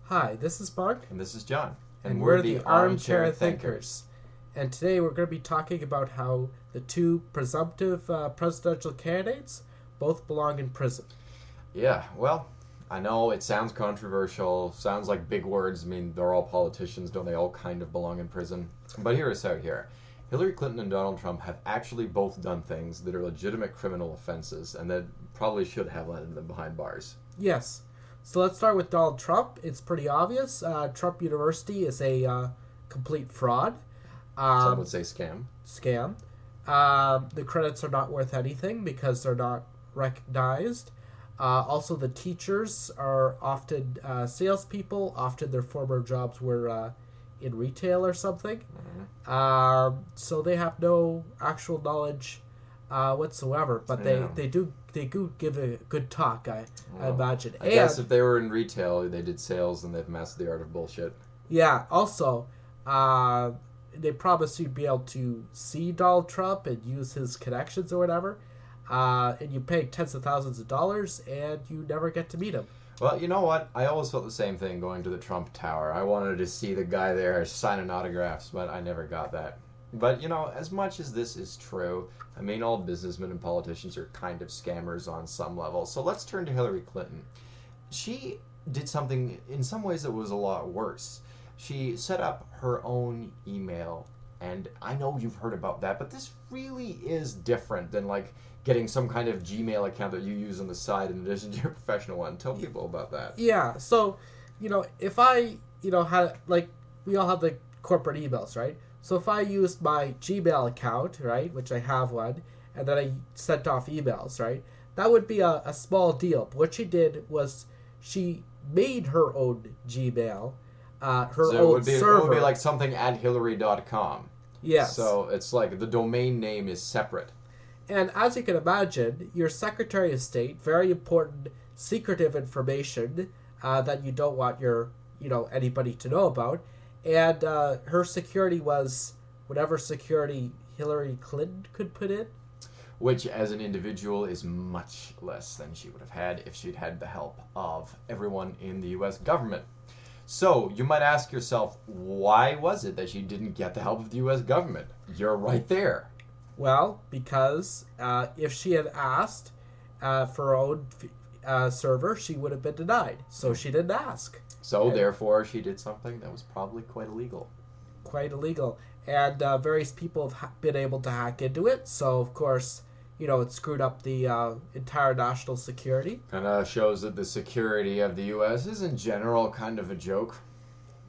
Hi, this is Mark. And this is John. And we're the Armchair Thinkers. And today we're going to be talking about how the two presumptive presidential candidates both belong in prison. Yeah, well, I know it sounds controversial, sounds like big words. I mean, they're all politicians, don't they all kind of belong in prison? But hear us out here. Hillary Clinton and Donald Trump have actually both done things that are legitimate criminal offenses and that probably should have landed them behind bars. Yes. So let's start with Donald Trump. It's pretty obvious. Trump University is a complete fraud. Some would say scam. Scam. The credits are not worth anything because they're not recognized. Also, the teachers are often salespeople. Often their former jobs were in retail or something. Mm-hmm. So they have no actual knowledge whatsoever. But they do give a good talk, I imagine. I guess if they were in retail, they did sales and they've mastered the art of bullshit. Yeah, also, they promised you'd be able to see Donald Trump and use his connections or whatever. And you pay tens of thousands of dollars and you never get to meet him. Well, you know what? I always felt the same thing going to the Trump Tower. I wanted to see the guy there signing autographs, but I never got that. But, you know, as much as this is true, I mean, all businessmen and politicians are kind of scammers on some level. So let's turn to Hillary Clinton. She did something, in some ways, that was a lot worse. She set up her own email, and I know you've heard about that, but this really is different than, like, getting some kind of Gmail account that you use on the side in addition to your professional one. Tell people about that. Yeah, so, if I, had, like, we all have, like, corporate emails, right? So if I used my Gmail account, right, which I have one, and then I sent off emails, right, that would be a small deal. But what she did was she made her own Gmail, own server. It would be like something at Hillary.com. Yes. So it's like the domain name is separate. And as you can imagine, your Secretary of State, very important, secretive information that you don't want anybody to know about. And her security was whatever security Hillary Clinton could put in. Which, as an individual, is much less than she would have had if she'd had the help of everyone in the U.S. government. So, you might ask yourself, why was it that she didn't get the help of the U.S. government? You're right there. Well, because if she had asked for her own server, she would have been denied. So she didn't ask. So, therefore, she did something that was probably quite illegal. Quite illegal. And various people have been able to hack into it. So, of course, it screwed up the entire national security. Kind of shows that the security of the U.S. is, in general, kind of a joke.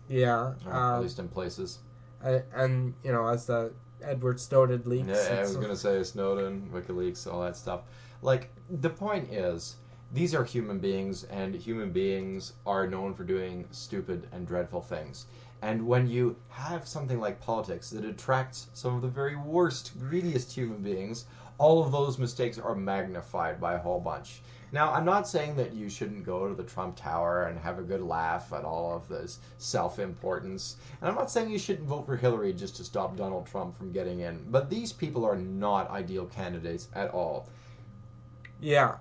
Yeah. At least in places. And, as the Edward Snowden leaks. Yeah, I was going to say Snowden, WikiLeaks, all that stuff. Like, the point is, these are human beings, and human beings are known for doing stupid and dreadful things. And when you have something like politics that attracts some of the very worst, greediest human beings, all of those mistakes are magnified by a whole bunch. Now, I'm not saying that you shouldn't go to the Trump Tower and have a good laugh at all of this self-importance. And I'm not saying you shouldn't vote for Hillary just to stop Donald Trump from getting in. But these people are not ideal candidates at all. Yeah.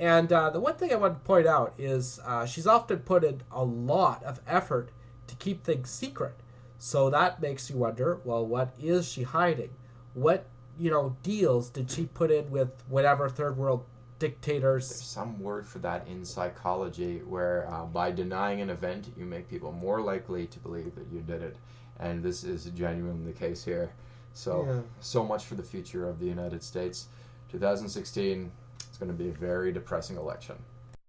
And the one thing I want to point out is she's often put in a lot of effort to keep things secret. So that makes you wonder, well, what is she hiding? What, deals did she put in with whatever third world dictators? There's some word for that in psychology where by denying an event, you make people more likely to believe that you did it. And this is genuinely the case here. So much for the future of the United States. 2016, it's going to be a very depressing election.